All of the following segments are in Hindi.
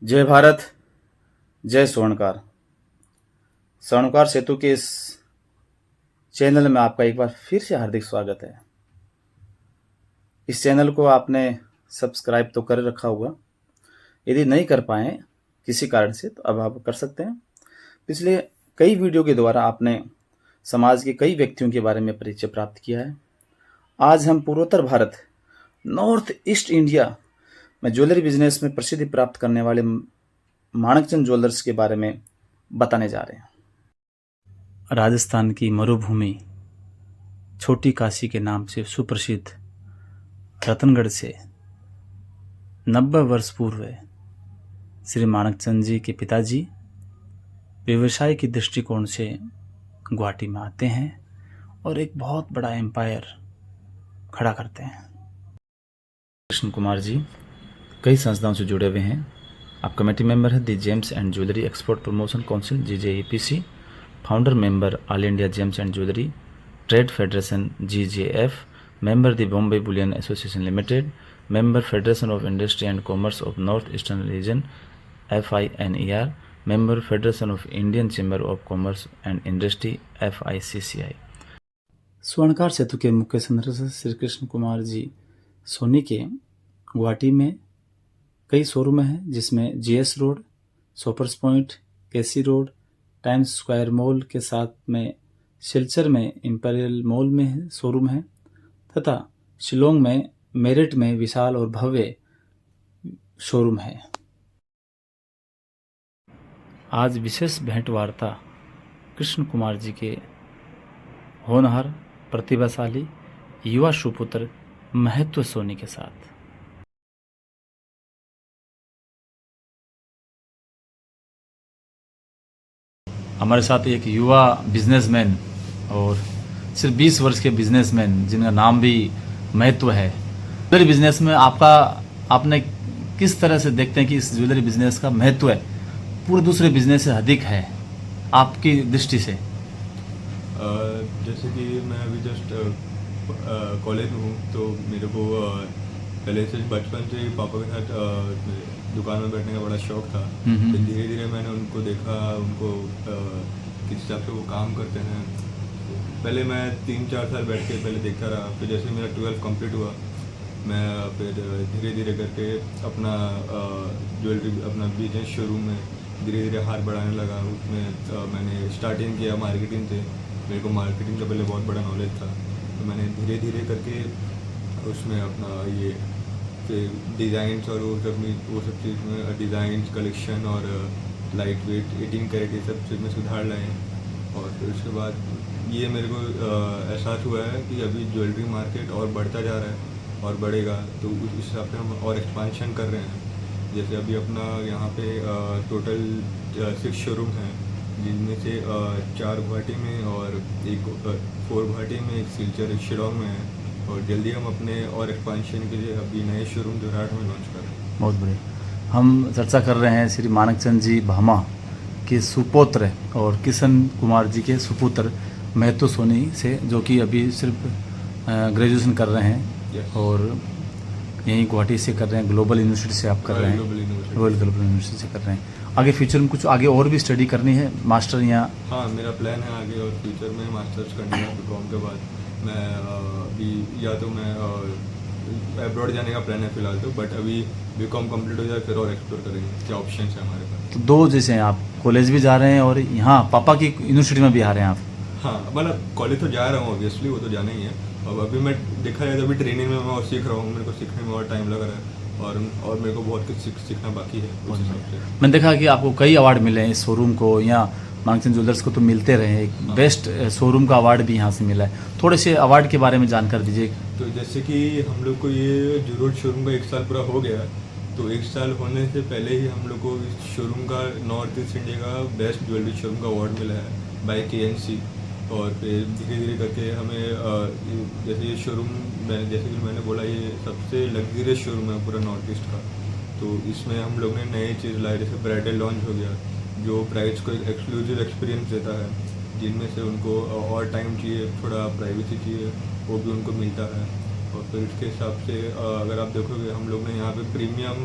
जय भारत, जय स्वर्णकार। स्वर्णकार सेतु के इस चैनल में आपका एक बार फिर से हार्दिक स्वागत है। इस चैनल को आपने सब्सक्राइब तो कर रखा होगा, यदि नहीं कर पाए किसी कारण से तो अब आप कर सकते हैं। पिछले कई वीडियो के द्वारा आपने समाज के कई व्यक्तियों के बारे में परिचय प्राप्त किया है। आज हम पूर्वोत्तर भारत, नॉर्थ ईस्ट इंडिया में ज्वेलरी बिजनेस में प्रसिद्धि प्राप्त करने वाले माणकचंद ज्वेलर्स के बारे में बताने जा रहे हैं। राजस्थान की मरुभूमि छोटी काशी के नाम से सुप्रसिद्ध रतनगढ़ से 90 वर्ष पूर्व श्री माणकचंद जी के पिताजी व्यवसाय की दृष्टिकोण से गुवाहाटी में आते हैं और एक बहुत बड़ा एम्पायर खड़ा करते हैं। कृष्ण कुमार जी कई संस्थाओं से जुड़े हुए हैं। आप कमेटी मेंबर है the gems and jewellery export promotion council GJEPC, founder member all India gems and jewellery trade federation GJF, member the Bombay Bullion Association Limited, member Federation of Industry and Commerce of North Eastern Region FINER, member Federation of Indian Chamber of Commerce and Industry FICCI। स्वर्णकार सेतु के मुख्य संरक्षक श्री कृष्ण कुमार जी सोनी के गुवाहाटी में कई शोरूम हैं, जिसमें GS रोड, शॉपर्स पॉइंट, केसी रोड, टाइम्स स्क्वायर मॉल के साथ में सिलचर में इंपीरियल मॉल में शोरूम है तथा शिलोंग में मेरिट में विशाल और भव्य शोरूम है। आज विशेष भेंट वार्ता कृष्ण कुमार जी के होनहार, प्रतिभाशाली युवा सुपुत्र महत्व सोनी के साथ। हमारे साथ एक युवा बिजनेसमैन और सिर्फ 20 वर्ष के बिजनेसमैन जिनका नाम भी महत्व है। ज्वेलरी बिजनेस में आपने किस तरह से देखते हैं कि इस ज्वेलरी बिजनेस का महत्व है पूरे दूसरे बिजनेस से अधिक है आपकी दृष्टि से? जैसे कि मैं अभी जस्ट कॉलेज में हूँ, तो मेरे को पहले से बचपन से पापा के साथ दुकान में बैठने का बड़ा शौक था। फिर धीरे धीरे मैंने उनको देखा, उनको किस हिसाब से वो काम करते हैं। पहले मैं 3-4 साल बैठ के पहले देखता रहा। फिर जैसे मेरा 12th कंप्लीट हुआ, मैं फिर धीरे धीरे करके अपना ज्वेलरी, अपना बिजनेस शोरूम में धीरे धीरे हाथ बढ़ाने लगा। उसमें मैंने स्टार्टिंग किया मार्केटिंग से। मेरे को मार्केटिंग का पहले बहुत बड़ा नॉलेज था, तो मैंने धीरे धीरे करके उसमें अपना ये डिज़ाइंस और वो सब चीज़ में डिज़ाइंस, कलेक्शन और लाइट वेट 18 कैरेट ये सब चीज़ में सुधार लाए। और फिर उसके बाद ये मेरे को एहसास हुआ है कि अभी ज्वेलरी मार्केट और बढ़ता जा रहा है और बढ़ेगा, तो उस हिसाब से हम और एक्सपांशन कर रहे हैं। जैसे अभी अपना यहाँ पे टोटल 6 शोरूम हैं, जिनमें से 4 गुवाहाटी में और एक 4 गुवाहाटी में, एक सिलचर, एक शिलोंग में है। और जल्दी हम अपने और एक्सपांशन के लिए अभी नए शोरूम जोरहाट में लॉन्च कर रहे हैं। बहुत बढ़िया। हम चर्चा कर रहे हैं श्री माणकचंद जी भामा के सुपुत्र और किशन कुमार जी के सुपुत्र महतो सोनी से, जो कि अभी सिर्फ ग्रेजुएशन कर रहे हैं और यहीं गुवाहाटी से कर रहे हैं। ग्लोबल यूनिवर्सिटी से आप कर रहे हैं, रॉयल ग्लोबल यूनिवर्सिटी से कर रहे हैं। आगे फ्यूचर में कुछ आगे और भी स्टडी करनी है, मास्टर यहाँ? हाँ, मेरा प्लान है आगे और फ्यूचर में मास्टर्स करने का। बीकॉम के बाद मैं अभी या तो मैं अब्रॉड जाने का प्लान है फिलहाल तो, बट अभी बीकॉम कंप्लीट हो जाए फिर और एक्सप्लोर करेंगे क्या ऑप्शन है हमारे पास। तो दो जैसे हैं, आप कॉलेज भी जा रहे हैं और यहाँ पापा की यूनिवर्सिटी में भी आ रहे हैं आप? हाँ, मतलब कॉलेज तो जा रहा हूँ ऑब्वियसली, वो तो जाना ही है। अब अभी मैं देखा जाए तो अभी ट्रेनिंग में मैं और सीख रहा हूँ। मेरे को सीखने में और टाइम लग रहा है और मेरे को बहुत कुछ सीखना बाकी है उस हिसाब से। मैंने देखा कि आपको कई अवार्ड मिले हैं इस शोरूम को, या माणकचंद ज्वेलर्स को तो मिलते रहे, एक बेस्ट शोरूम का अवार्ड भी यहाँ से मिला है। थोड़े से अवार्ड के बारे में जानकारी दीजिए। तो जैसे कि हम लोग को ये जूरोड शोरूम का 1 साल पूरा हो गया, तो 1 साल होने से पहले ही हम लोग को इस शोरूम का नॉर्थ ईस्ट इंडिया का बेस्ट ज्वेलरी शोरूम का अवार्ड मिला है बाय KNC। और फिर धीरे धीरे करके हमें जैसे ये शोरूम, जैसे कि मैंने बोला, ये सबसे लग्जरियस शोरूम है पूरा नॉर्थ ईस्ट का। तो इसमें हम लोग ने नई चीज़ लाई, जैसे ब्राइडल लॉन्च हो गया, जो ब्राइड्स को एक एक्सक्लूसिव एक्सपीरियंस देता है, जिनमें से उनको और टाइम चाहिए, थोड़ा प्राइवेसी चाहिए, वो भी उनको मिलता है। और फिर इसके हिसाब से अगर आप देखोगे हम लोग ने यहाँ पे प्रीमियम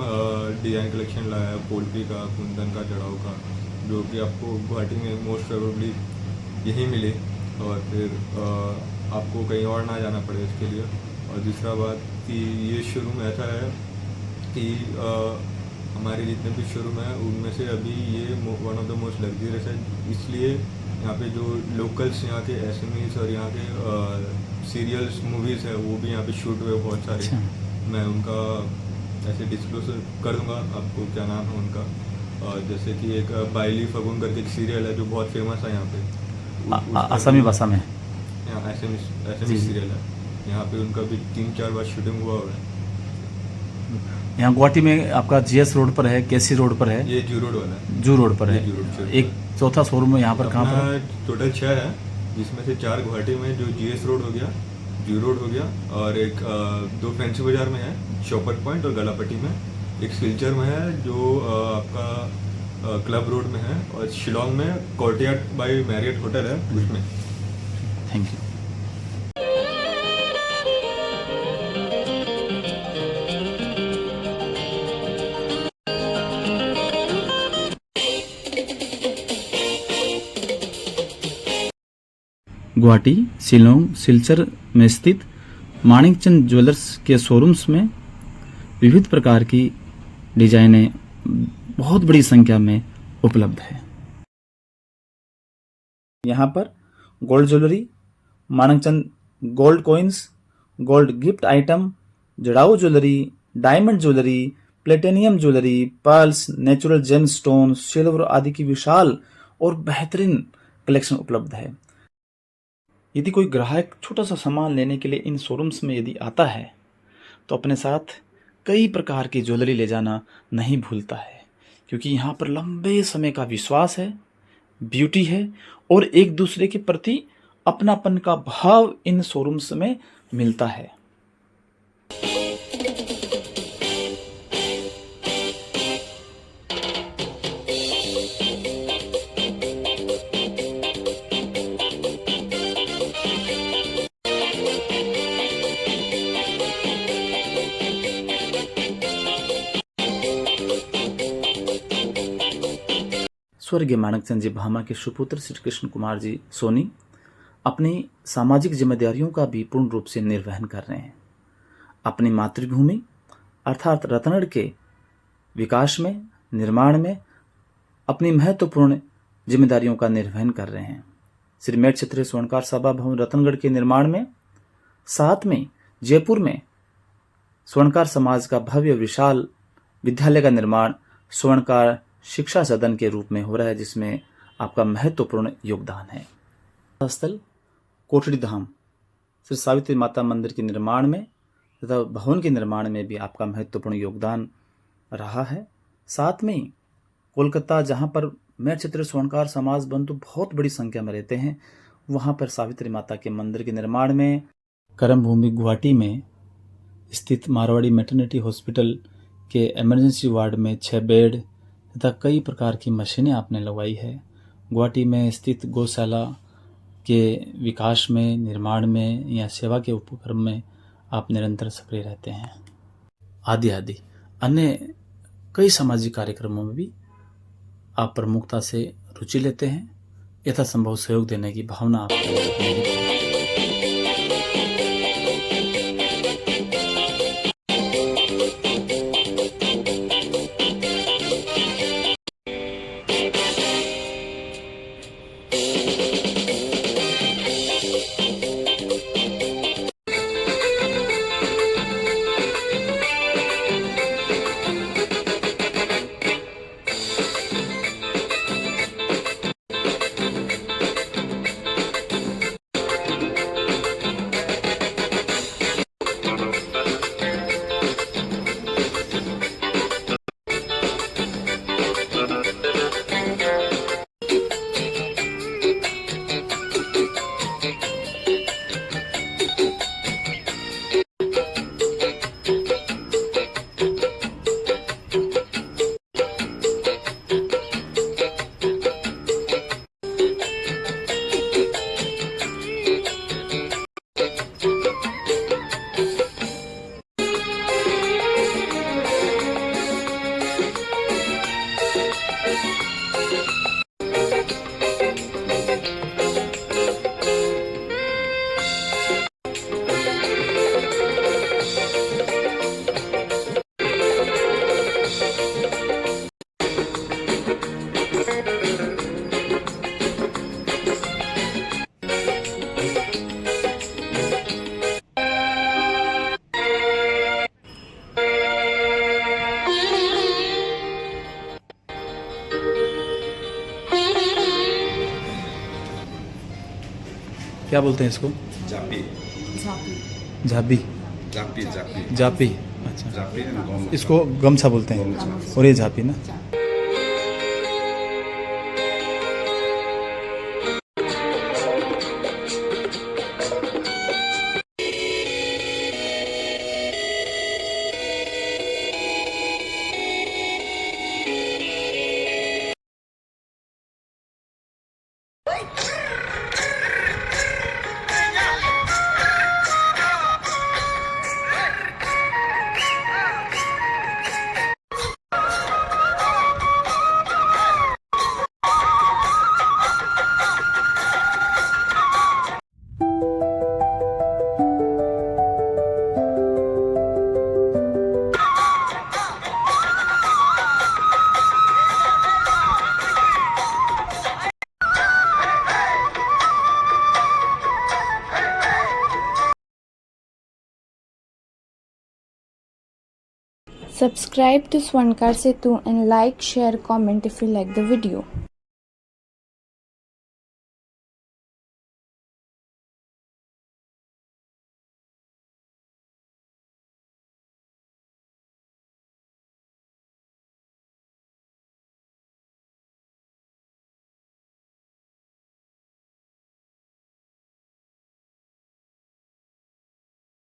डिज़ाइन कलेक्शन लाया है, पोल्ट्री का, कुंदन का, जड़ाऊ का, जो कि आपको गुवाहाटी में मोस्ट प्रोबेबली यहीं मिले और फिर आपको कहीं और ना जाना पड़े इसके लिए। और दूसरा बात कि ये शोरूम ऐसा है कि हमारे जितने भी शोरूम हैं उनमें से अभी ये one of the most luxurious है, इसलिए यहाँ पे जो लोकल्स यहाँ के एसएमईज और यहाँ के सीरियल्स मूवीज़ है वो भी यहाँ पे शूट हुए बहुत सारे। अच्छा। मैं उनका ऐसे डिस्क्लोज कर दूंगा आपको क्या नाम है उनका, जैसे कि एक बाइली फगुन करके एक सीरियल है जो बहुत फेमस है यहाँ पे, असमी भाषा में। यहाँ जी, एसएमई जी। सीरियल है, यहाँ पे उनका भी 3-4 बार शूटिंग हुआ है। यहाँ गुवाहाटी में आपका जीएस रोड पर है, केसी रोड पर है, ये जू रोड वाला है। जू रोड पर ये है। जू रोड पर एक चौथा शोरूम यहाँ पर कहाँ पर है? अपना टोटल 6 है, जिसमें से 4 गुवाहाटी में जो जीएस रोड हो गया, जू रोड हो गया, और एक 2 फैंसी बाजार में है, शॉपर पॉइंट और गलापट्टी में, एक सिलचर में है जो आपका क्लब रोड में है, और शिलोंग में कोर्टयार्ड बाय मैरियट होटल है उसमें। Thank you. गुवाहाटी, शिलोंग, सिलचर में स्थित माणिकचंद ज्वेलर्स के शोरूम्स में विविध प्रकार की डिजाइनें बहुत बड़ी संख्या में उपलब्ध है। यहाँ पर gold jewellery, Manikchand gold coins, gold gift item, जड़ाऊ ज्वेलरी, diamond jewellery, platinum jewellery, pearls, natural gem stone, silver आदि की विशाल और बेहतरीन कलेक्शन उपलब्ध है। यदि कोई ग्राहक छोटा सा सामान लेने के लिए इन शोरूम्स में यदि आता है तो अपने साथ कई प्रकार की ज्वेलरी ले जाना नहीं भूलता है, क्योंकि यहाँ पर लंबे समय का विश्वास है, ब्यूटी है और एक दूसरे के प्रति अपनापन का भाव इन शोरूम्स में मिलता है। स्वर्गीय माणिकचंद जी भामा के सुपुत्र श्री कृष्ण कुमार जी सोनी अपनी सामाजिक जिम्मेदारियों का भी पूर्ण रूप से निर्वहन कर रहे हैं। अपनी मातृभूमि अर्थात रतनगढ़ के विकास में, निर्माण में अपनी महत्वपूर्ण जिम्मेदारियों का निर्वहन कर रहे हैं। श्री मेट क्षेत्रीय स्वर्णकार सभा भवन रतनगढ़ के निर्माण में, साथ में जयपुर में स्वर्णकार समाज का भव्य विशाल विद्यालय का निर्माण स्वर्णकार शिक्षा सदन के रूप में हो रहा है, जिसमें आपका महत्वपूर्ण योगदान है। स्थल कोठड़ी धाम श्री सावित्री माता मंदिर के निर्माण में तथा भवन के निर्माण में भी आपका महत्वपूर्ण योगदान रहा है। साथ में कोलकाता, जहां पर मेट क्षेत्रीय स्वर्णकार समाज बंधु बहुत बड़ी संख्या में रहते हैं, वहां पर सावित्री माता के मंदिर के निर्माण में, कर्म भूमि गुवाहाटी में स्थित मारवाड़ी मैटरनिटी हॉस्पिटल के इमरजेंसी वार्ड में 6 बेड तथा कई प्रकार की मशीनें आपने लगवाई है। गुवाहाटी में स्थित गौशाला के विकास में, निर्माण में या सेवा के उपक्रम में आप निरंतर सक्रिय रहते हैं। आदि आदि अन्य कई सामाजिक कार्यक्रमों में भी आप प्रमुखता से रुचि लेते हैं। यथासंभव सहयोग देने की भावना आपके अंदर है। क्या बोलते हैं इसको? Japi. झाबी, Japi. जापी, अच्छा। Japi and gom. इसको गमछा बोलते हैं गमछा। और ये झापी ना। Subscribe to Swarnkar Setu and like, share, comment if you like the video.